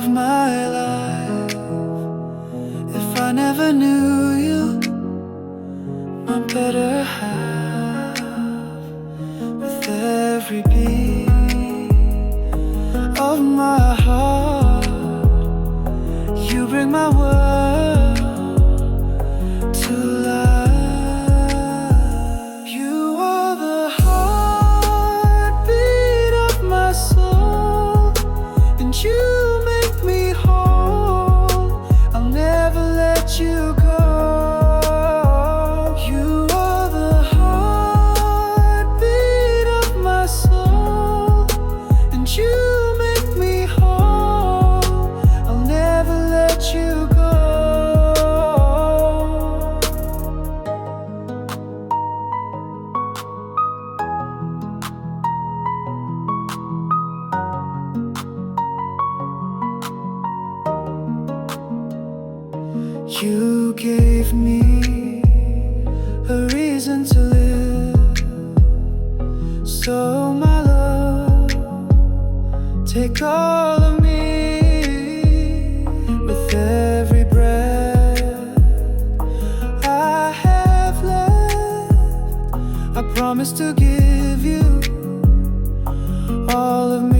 of my life. If I never knew you, my better half, with every beat of my heart, you bring my world to life. You are the heartbeat of my soul, and you make me whole. I'll never let you go. You are the heartbeat of my soul, and you make me whole. I'll never let you go. You gave me a reason to live, so my love, take all of me. With every breath I have left, I promise to give you all of me.